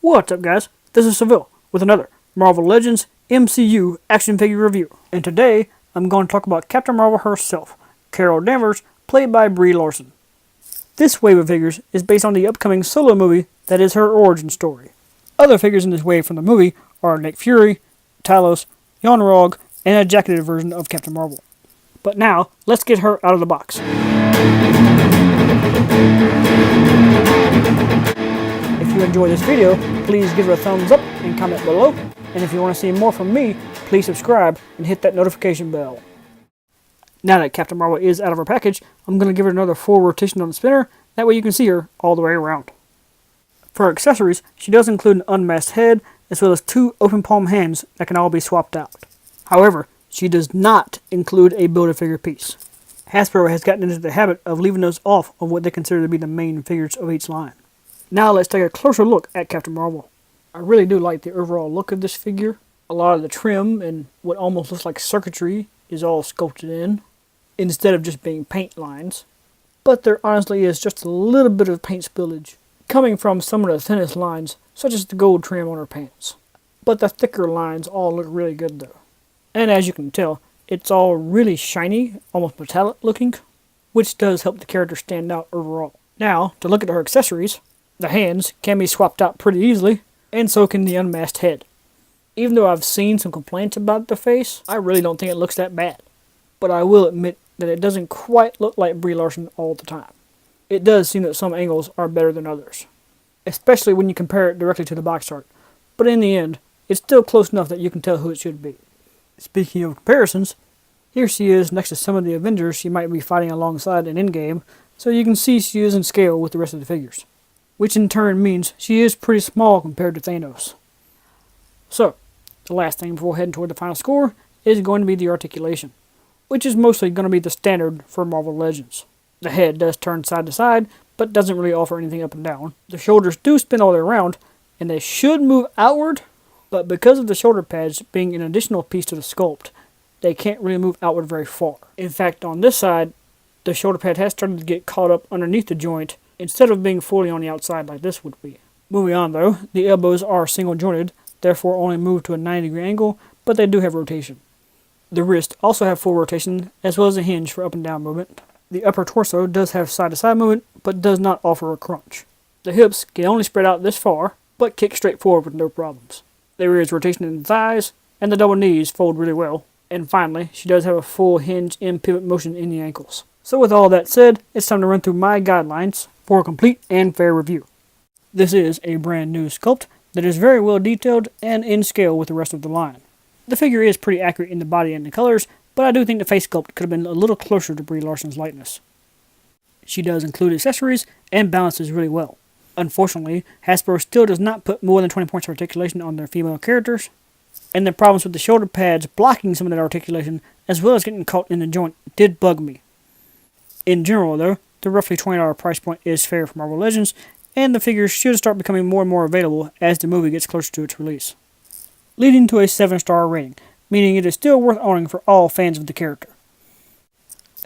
What's up, guys? This is Seville with another Marvel Legends MCU action figure review. And today, I'm going to talk about Captain Marvel herself, Carol Danvers, played by Brie Larson. This wave of figures is based on the upcoming solo movie that is her origin story. Other figures in this wave from the movie are Nick Fury, Talos, Yon-Rogg, and a jacketed version of Captain Marvel. But now, let's get her out of the box. If you enjoyed this video, please give it a thumbs up and comment below. And if you want to see more from me, please subscribe and hit that notification bell. Now that Captain Marvel is out of her package, I'm going to give her another full rotation on the spinner. That way you can see her all the way around. For her accessories, she does include an unmasked head, as well as 2 open palm hands that can all be swapped out. However, she does not include a Build-A-Figure piece. Hasbro has gotten into the habit of leaving those off of what they consider to be the main figures of each line. Now let's take a closer look at Captain Marvel. I really do like the overall look of this figure. A lot of the trim and what almost looks like circuitry is all sculpted in, instead of just being paint lines. But there honestly is just a little bit of paint spillage coming from some of the thinnest lines, such as the gold trim on her pants. But the thicker lines all look really good though. And as you can tell, it's all really shiny, almost metallic looking, which does help the character stand out overall. Now, to look at her accessories, the hands can be swapped out pretty easily, and so can the unmasked head. Even though I've seen some complaints about the face, I really don't think it looks that bad. But I will admit that it doesn't quite look like Brie Larson all the time. It does seem that some angles are better than others, especially when you compare it directly to the box art. But in the end, it's still close enough that you can tell who it should be. Speaking of comparisons, here she is next to some of the Avengers she might be fighting alongside in Endgame, so you can see she is in scale with the rest of the figures, which in turn means she is pretty small compared to Thanos. So, the last thing before heading toward the final score is going to be the articulation, which is mostly going to be the standard for Marvel Legends. The head does turn side to side, but doesn't really offer anything up and down. The shoulders do spin all the way around, and they should move outward, but because of the shoulder pads being an additional piece to the sculpt, they can't really move outward very far. In fact, on this side, the shoulder pad has started to get caught up underneath the joint, instead of being fully on the outside like this would be. Moving on though, the elbows are single jointed, therefore only move to a 90-degree angle, but they do have rotation. The wrists also have full rotation, as well as a hinge for up and down movement. The upper torso does have side-to-side movement, but does not offer a crunch. The hips can only spread out this far, but kick straight forward with no problems. There is rotation in the thighs, and the double knees fold really well. And finally, she does have a full hinge and pivot motion in the ankles. So with all that said, it's time to run through my guidelines for a complete and fair review. This is a brand new sculpt that is very well detailed and in scale with the rest of the line. The figure is pretty accurate in the body and the colors, but I do think the face sculpt could have been a little closer to Brie Larson's likeness. She does include accessories and balances really well. Unfortunately, Hasbro still does not put more than 20 points of articulation on their female characters, and the problems with the shoulder pads blocking some of that articulation, as well as getting caught in the joint, did bug me. In general though, the roughly $20 price point is fair for Marvel Legends, and the figures should start becoming more and more available as the movie gets closer to its release, leading to a 7-star rating, meaning it is still worth owning for all fans of the character.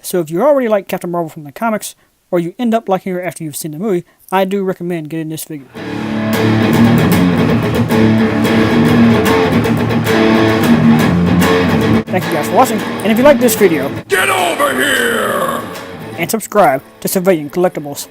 So if you already like Captain Marvel from the comics, or you end up liking her after you've seen the movie, I do recommend getting this figure. Thank you guys for watching, and if you like this video, Get over here! And subscribe to Civilian Collectibles.